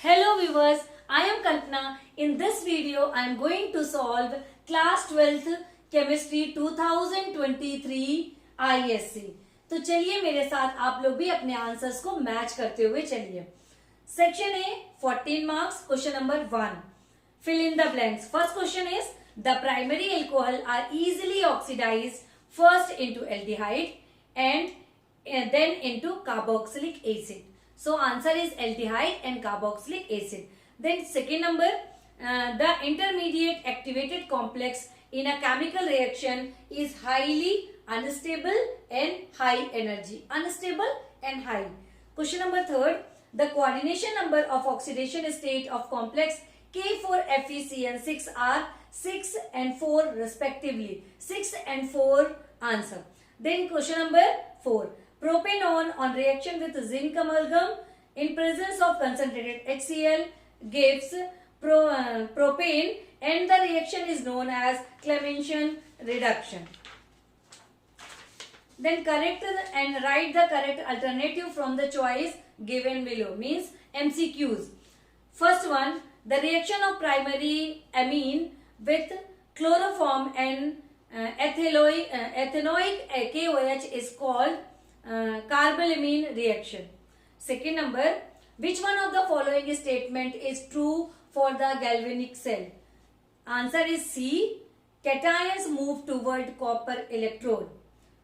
Hello viewers, I am Kalpana. In this video, I am going to solve class 12th chemistry 2023 ISC. तो चलिए मेरे साथ आप लोग भी अपने आंसर्स को मैच करते हुए चलिए. Section A 14 marks. Question number 1. Fill in the blanks. First question is the primary alcohol are easily oxidized first into aldehyde and then into carboxylic acid. So answer is aldehyde and carboxylic acid. Then second number, the intermediate activated complex in a chemical reaction is highly unstable and high energy. Unstable and high. Question number third, the coordination number of oxidation state of complex K4FeCN6 are 6 and 4 respectively. 6 and 4 answer. Then question number 4. Propanone on reaction with zinc amalgam in presence of concentrated HCl gives propane and the reaction is known as Clemmensen reduction. Then correct and write the correct alternative from the choice given below. Means MCQs. First one, the reaction of primary amine with chloroform and ethanoic KOH is called carbylamine reaction. Second number, which one of the following statement is true for the galvanic cell? Answer is C. Cations move toward copper electrode.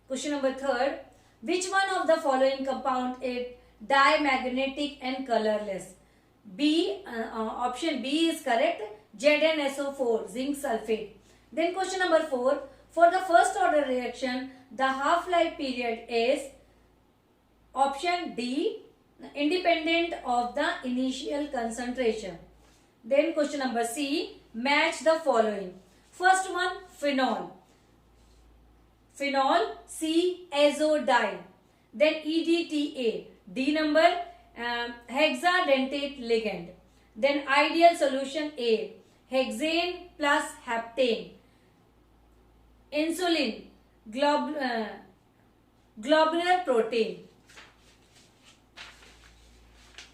Question number third, which one of the following compound is diamagnetic and colorless? B. Option B is correct. ZnSO4, zinc sulfate. Then question number 4, for the first order reaction, the half-life period is option D, independent of the initial concentration. Then question number C, match the following. First one, phenol. Phenol, C, azodine. Then EDTA, D number, hexadentate ligand. Then ideal solution A, hexane plus heptane. Insulin, globular protein.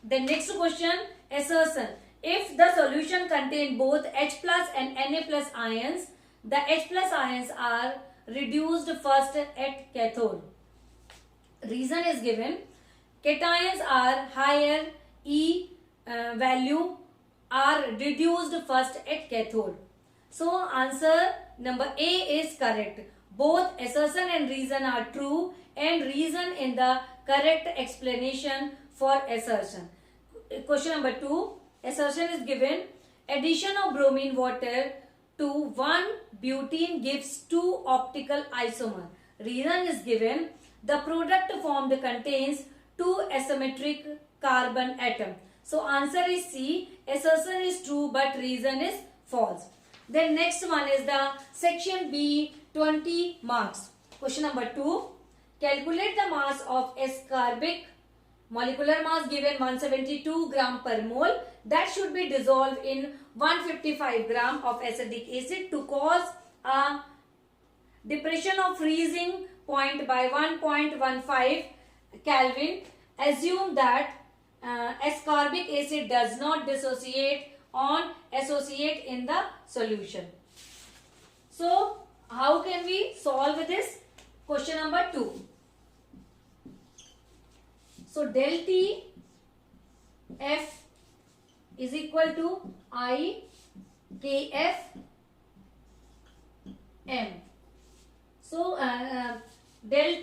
The next question, assertion. If the solution contains both H plus and Na plus ions, the H plus ions are reduced first at cathode. Reason is given. Cations are higher, E value are reduced first at cathode. So answer number A is correct. Both assertion and reason are true and reason in the correct explanation for assertion. Question number 2, assertion is given. Addition of bromine water to 1 butene gives 2 optical isomer. Reason is given. The product formed contains 2 asymmetric carbon atom. So answer is C. Assertion is true but reason is false. Then next one is the section B, 20 marks. Question number 2. Calculate the mass of ascorbic. Molecular mass given 172 gram per mole. That should be dissolved in 155 gram of acetic acid to cause a depression of freezing point by 1.15 Kelvin. Assume that ascorbic acid does not dissociate on associate in the solution. So how can we solve this? Question number 2. So del T F is equal to I KF M. So del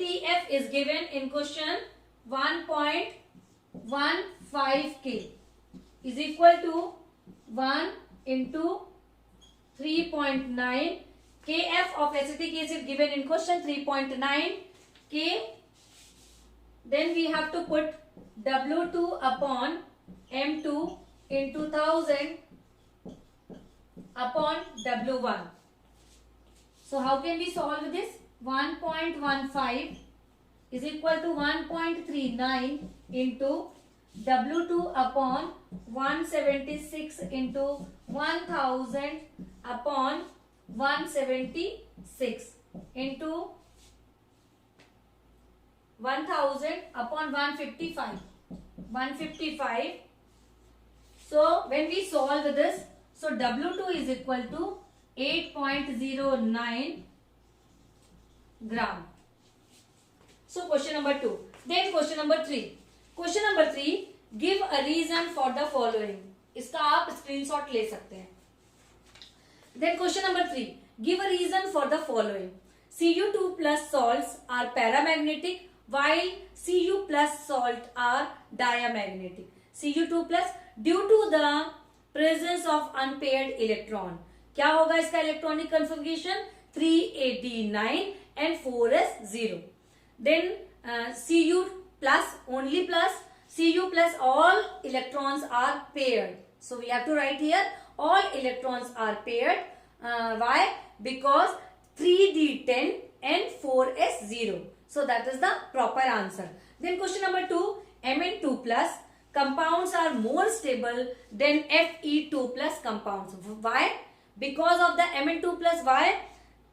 TF is given in question 1.15 K is equal to 1 into 3.9. KF of acetic acid given in question 3.9 K. Then we have to put W2 upon M2 into 1000 upon W1. So how can we solve this? 1.15 is equal to 1.39 into W2 upon 176 into 1000 upon 176 into 1000 upon 155. So when we solve this, so W2 is equal to 8.09 gram. So question number 2. Then question number 3. Question number 3, give a reason for the following. इसका आप screenshot ले सकते हैं. Then question number 3, give a reason for the following. Cu2 plus salts are paramagnetic while Cu plus salt are diamagnetic. Cu2 plus due to the presence of unpaired electron. क्या होगा इसका electronic configuration? 3d9 and 4s0. Then Cu plus, only plus, Cu plus all electrons are paired. So we have to write here all electrons are paired. Why? Because 3d10 and 4s0. So that is the proper answer. Then question number 2, Mn2 plus compounds are more stable than Fe2 plus compounds. Why? Because of the Mn2 plus. Why?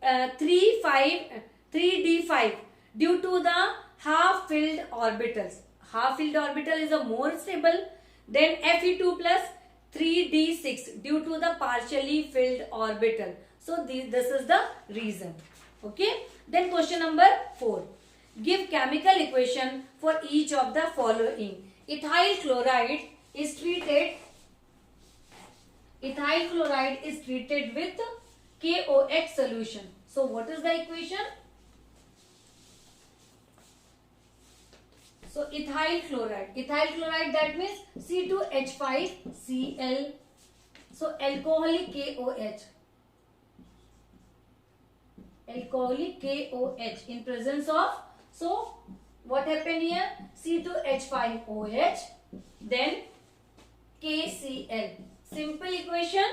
3d5 due to the half-filled orbitals. Half-filled orbital is a more stable. Then Fe2 plus 3d6 due to the partially filled orbital. So this is the reason. Okay. Then question number 4. Give chemical equation for each of the following. Ethyl chloride is treated with KOH solution. So what is the equation? So ethyl chloride that means C2H5Cl. So alcoholic KOH in presence of, so what happened here? C2H5OH then KCl. Simple equation.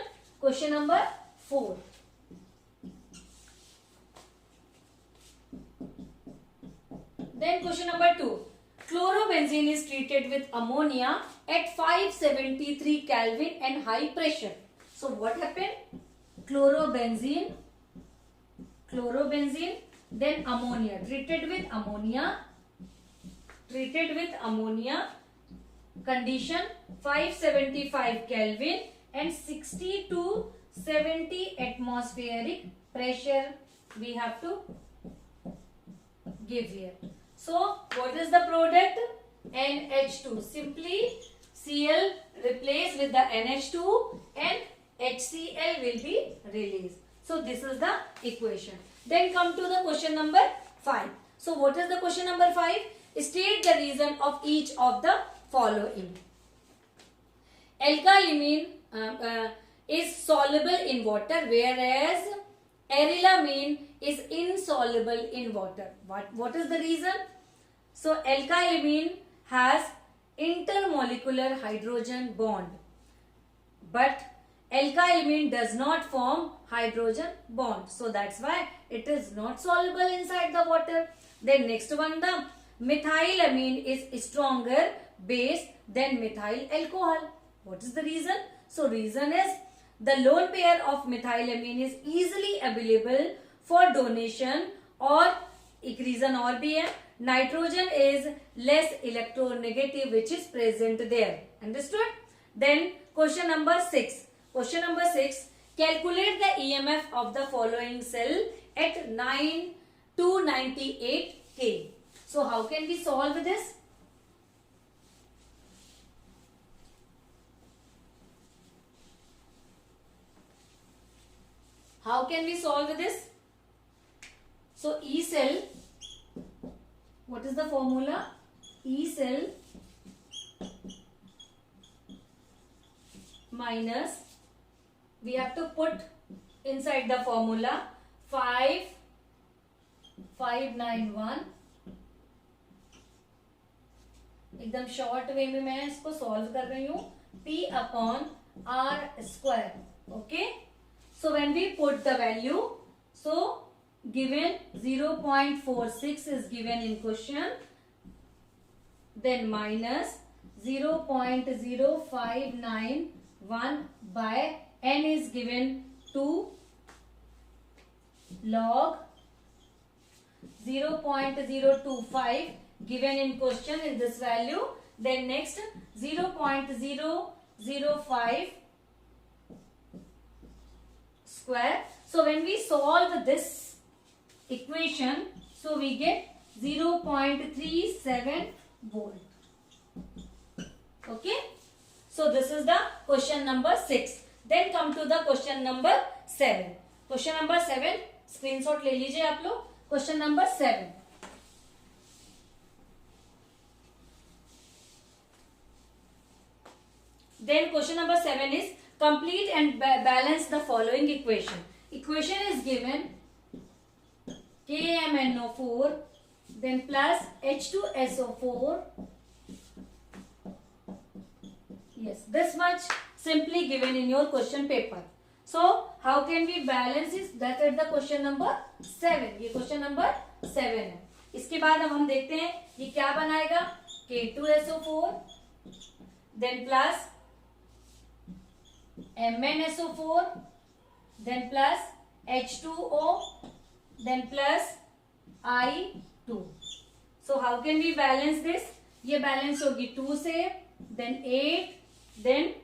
Question number 4. Then question number 2. Chlorobenzene is treated with ammonia at 573 Kelvin and high pressure. So what happened? Chlorobenzene, then ammonia. Treated with ammonia. Condition 575 Kelvin and 60 to 70 atmospheric pressure we have to give here. So what is the product? NH2. Simply Cl replaced with the NH2 and HCl will be released. So this is the equation. Then come to the question number 5. So what is the question number 5? State the reason of each of the following. Alkylamine is soluble in water, whereas arylamine is insoluble in water. What is the reason? So alkylamine has intermolecular hydrogen bond, but alkylamine does not form hydrogen bond. So that's why it is not soluble inside the water. Then next one, the methylamine is stronger base than methyl alcohol. What is the reason? So reason is the lone pair of methylamine is easily available for donation, or एक reason और भी है, nitrogen is less electronegative which is present there. Understood? Then question number 6. Calculate the EMF of the following cell at 298 K. So how can we solve this? How can we solve this? So E cell, what is the formula? E cell minus, we have to put inside the formula 591. एकदम short way में मैं इसको solve कर रही हूँ. P upon R square. Okay. So when we put the value, so given 0.46 is given in question, then minus 0.0591 by n is given 2 log 0.025 given in question in this value. Then next 0.0 0.05 square. So when we solve this equation, so we get 0.37 volt. Okay. So this is the question number 6. Then come to the question number 7. Question number 7 screenshot ले लीजिए आप लोग. Question number 7. Then question number 7 is complete and balance the following equation. Equation is given KMnO4 then plus H2SO4. Yes, this much simply given in your question paper. So how can we balance this? That is the question number 7. ये question number 7 है. इसके बाद अब हम देखते हैं ये क्या बनाएगा. K2SO4 then plus MnSO4 then plus H2O then plus I2. So how can we balance this? ये balance होगी 2 से then 8 then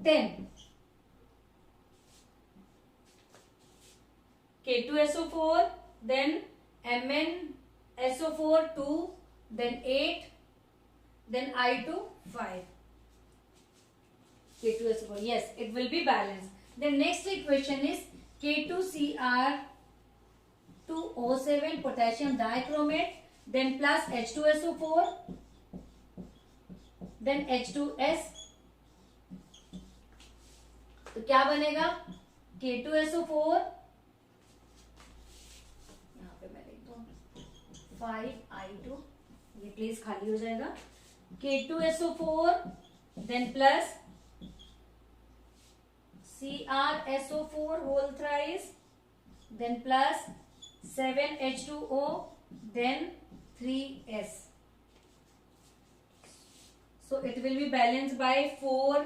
10. K2SO4 then MnSO4 2 then 8 then I2 5. K2SO4, yes, it will be balanced. The next equation is K2Cr2O7 potassium dichromate then plus H2SO4 then H2S. तो क्या बनेगा. K2SO4 यहाँ पे मैं लिख दूं 5I2, ये प्लेस खाली हो जाएगा. K2SO4 then plus CrSO4 whole thrice then plus 7H2O then 3S. So it will be balanced by 4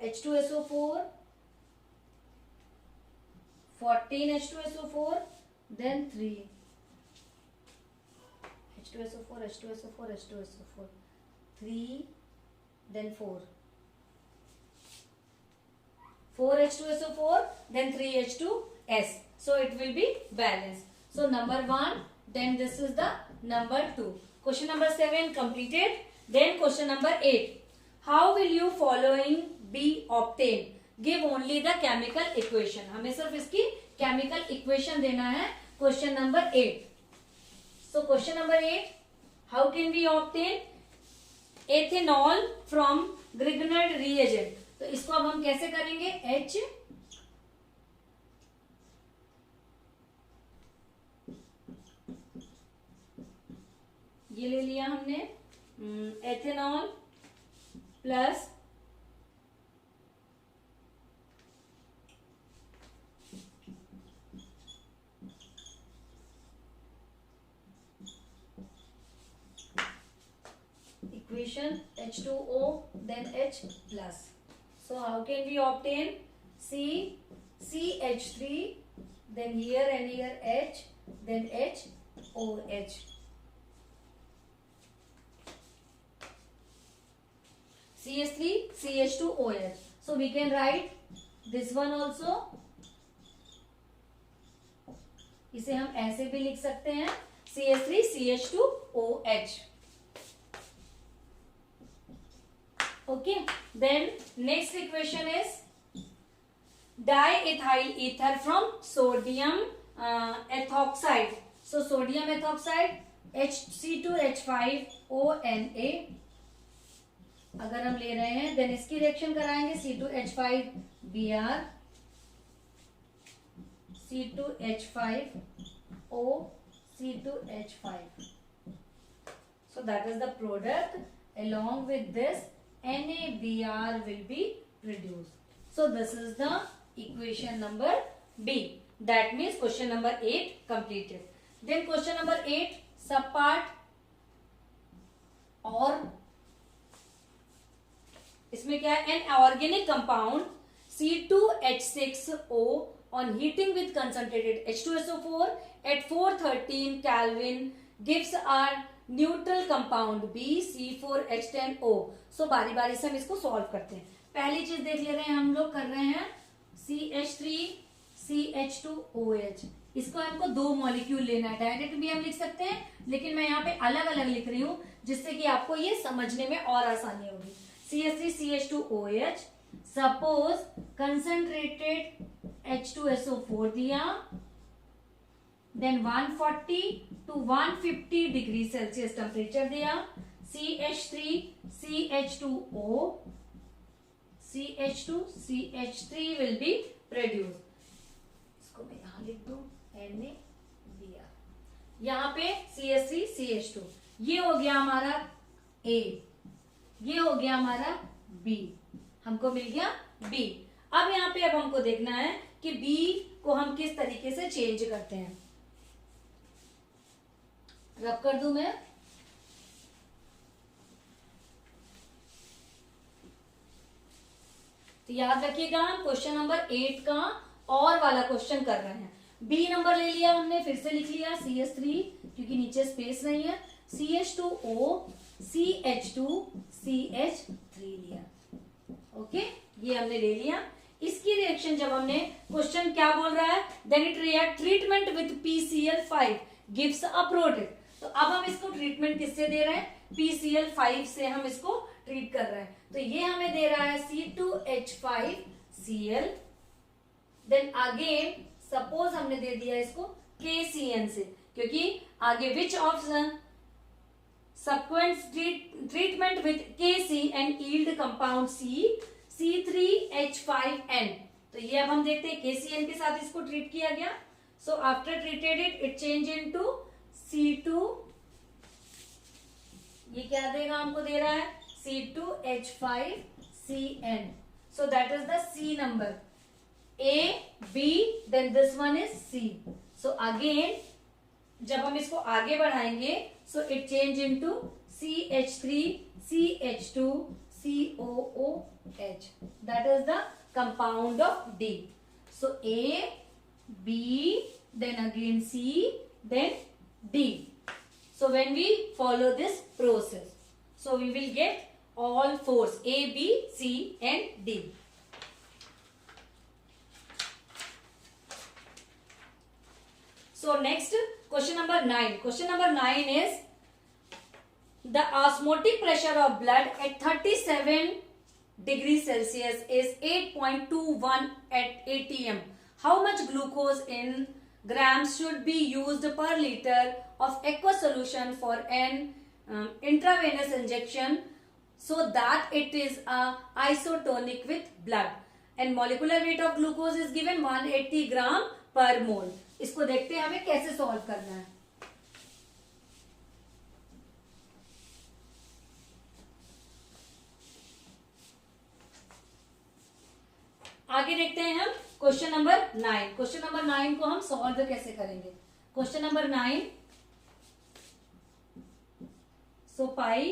H2SO4, 14 H2SO4 then 3 H2SO4, H2SO4, H2SO4, 3 then 4 H2SO4 then 3 H2S. So it will be balanced. So number 1, then this is the number 2. Question number 7 completed. Then question number 8. How will you following be obtained? Give only the chemical equation. हमें सिर्फ इसकी chemical equation देना है. Question number 8. So question number 8. How can we obtain ethanol from Grignard reagent? तो इसको अब हम कैसे करेंगे. H ये ले लिया हमने. Ethanol plus equation H2O then H plus. So how can we obtain CH3 then here and here H then HOH. CH3 CH2OH. So we can write this one also. इसे हम ऐसे भी लिख सकते हैं CH3 CH2OH. Okay. Then next equation is diethyl ether from sodium ethoxide. So sodium ethoxide HC2H5ONA अगर हम ले रहे हैं then इसकी रिएक्शन कराएंगे C2H5Br C2H5O C2H5. So that is the product. Along with this NaBr will be produced. So this is the equation number B. That means question number 8 completed. Then question number 8 sub part और इसमें क्या है. An organic compound C2H6O on heating with concentrated H2SO4 at 413 Kelvin gives a neutral compound BC4H10O। सो बारी बारी से हम इसको solve करते हैं। पहली चीज देख ले रहे हैं, हम लोग कर रहे हैं CH3CH2OH। इसको हमको दो मॉलिक्यूल लेना है, डायरेक्ट भी हम लिख सकते हैं, लेकिन मैं यहाँ पे अलग अलग लिख रही हूँ जिससे कि आपको ये समझने में और आसानी होगी। CH3CH2OH, सपोज कंसंट्रेटेड H2SO4 दिया, then 140 to 150 degree Celsius temperature दिया, CH3CH2O, CH2CH3 will be produce. इसको मैं यहां लिख दूं, Na दिया, यहां पे CH3CH2, ये हो गया हमारा A, ये हो गया हमारा B, हमको मिल गया B। अब यहाँ पे अब हमको देखना है कि B को हम किस तरीके से चेंज करते हैं। रब कर दूं मैं, तो याद रखिएगा हम क्वेश्चन नंबर 8 का और वाला क्वेश्चन कर रहे हैं। बी नंबर ले लिया हमने, फिर से लिख लिया CH3 क्योंकि नीचे स्पेस नहीं है, CH2O, CH2, CH3 लिया। ओके, ये हमने ले लिया। इसकी रिएक्शन जब हमने, क्वेश्चन क्या बोल रहा है, then it react treatment with PCl5 gives a product. तो अब हम इसको ट्रीटमेंट किससे दे रहे हैं, PCl5 से हम इसको ट्रीट कर रहे हैं। तो ये हमें दे रहा है C2H5Cl, देन अगेन सपोज हमने दे दिया इसको KCN से, क्योंकि आगे which of subsequent treatment with KC and yield compound C3H5N। तो ये अब हम देखते हैं KCN के साथ इसको ट्रीट किया गया। So after treated it change into C2, ये क्या देगा, हमको दे रहा है C2H5CN। So that is the C number, A, B, then this one is C। So again जब हम इसको आगे बढ़ाएंगे, so it change into CH3, CH2, COOH। That is the compound of D। So A, B, then again C, then D। So when we follow this process, so we will get all fours A, B, C and D। So next question number 9. Question number 9 is the osmotic pressure of blood at 37 degrees Celsius is 8.21 at atm. How much glucose in grams should be used per liter of aqueous solution for an intravenous injection so that it is isotonic with blood? And molecular weight of glucose is given 180 gram per mole। इसको देखते हैं हमें कैसे solve करना है। आगे देखते हैं हम क्वेश्चन नंबर 9। क्वेश्चन नंबर 9 को हम सॉल्व कैसे करेंगे। Question number 9, so pi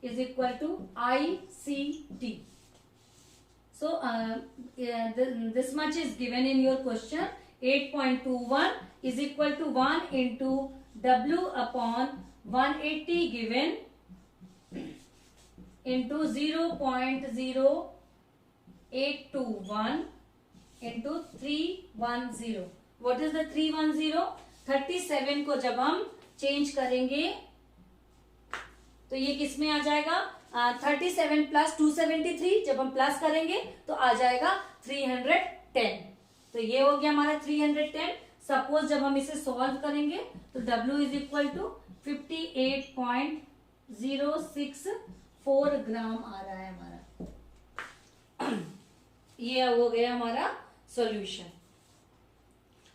is equal to ICT। So this much is given in your question. 8.21 is equal to 1 into W upon 180 given into 0.0821 into 310। What is the 310? 37 को जब हम change करेंगे तो ये किस में आ जाएगा, 37 प्लस 273 जब हम प्लस करेंगे तो आ जाएगा 310। तो ये हो गया हमारा 310। सपोज जब हम इसे सॉल्व करेंगे तो W इज इक्वल टू 58.064 ग्राम आ रहा है हमारा। ये हो गया हमारा सॉल्यूशन।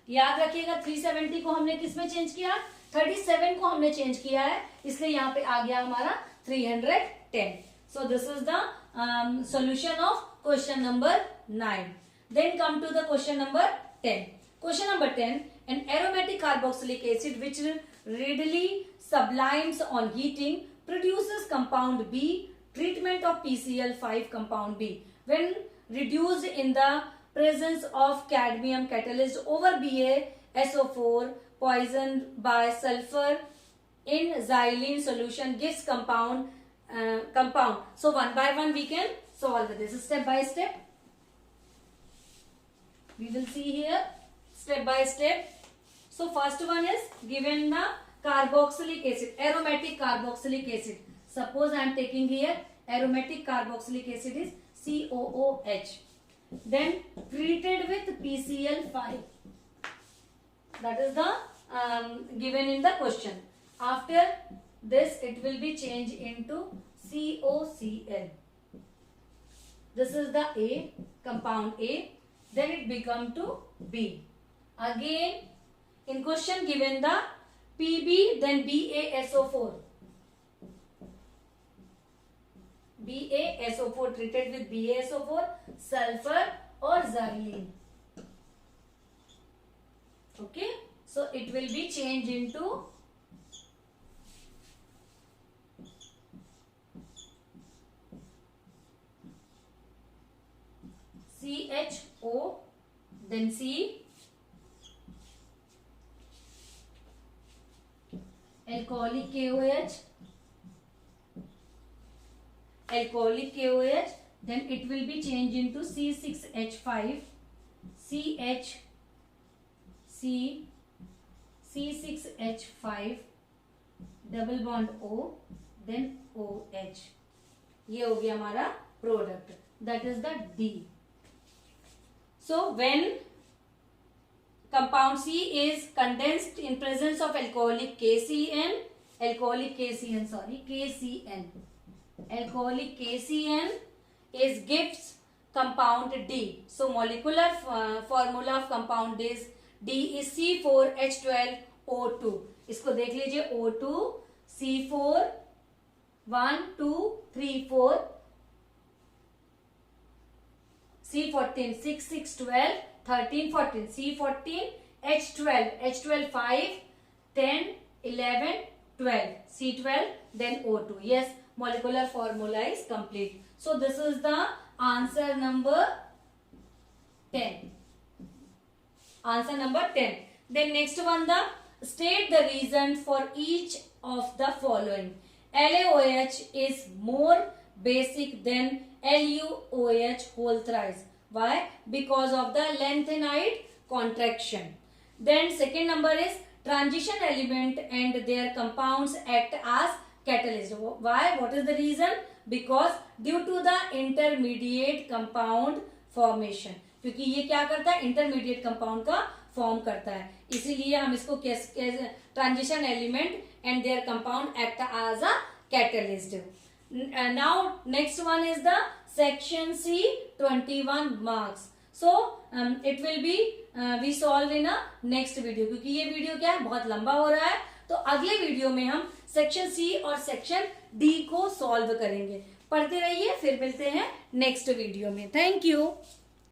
याद रखिएगा 370 को हमने किस में चेंज किया, 37 को हमने चेंज किया है, इसलिए यहाँ पे आ गया हमारा 310। So this is the solution of question number 9। Then come to the question number 10. Question number 10. An aromatic carboxylic acid which readily sublimes on heating produces compound B. Treatment of PCl5 compound B. When reduced in the presence of cadmium catalyst over BaSO4 poisoned by sulfur in xylene solution gives compound. So one by one we can solve this step by step. We will see here step by step. So first one is given the carboxylic acid, aromatic carboxylic acid. Suppose I am taking here aromatic carboxylic acid is COOH. Then treated with PCl5. That is the given in the question. After this it will be changed into COCl. This is the A, compound A. Then it become to B. Again in question given the PB, then BaSO4. BaSO4 treated with BaSO4, sulfur or xylene. Okay, so it will be changed into CHO, then C, alcoholic KOH, then it will be changed into C6H5, C6H5, double bond O, then OH. ये हो गया हमारा product, that is the D. So when compound C is condensed in presence of alcoholic KCN is gives compound D. So molecular formula of compound D is C4H12O2. इसको देख लीजिए O2 C4 1 2 3 4 C14 6 6 12 13 14 C14 H12 5 10 11 12 C12 then O2. Yes, molecular formula is complete. So this is the answer number 10. Answer number 10. Then next one, the state the reason for each of the following. LaOH is more basic than LuOH whole thrice. Why? Because of the lanthanide contraction. Then second number is transition element and their compounds act as catalyst. Why? What is the reason? Because due to the intermediate compound formation. क्योंकि ये क्या करता है, intermediate compound का form करता है, इसीलिए हम इसको transition element and their compound act as a catalyst. Now next one is the section C, 21 marks. So it will be we solve in a next video. क्योंकि ये वीडियो क्या है, बहुत लंबा हो रहा है, तो अगले वीडियो में हम सेक्शन सी और सेक्शन डी को सॉल्व करेंगे. पढ़ते रहिए, फिर मिलते हैं नेक्स्ट वीडियो में. Thank you.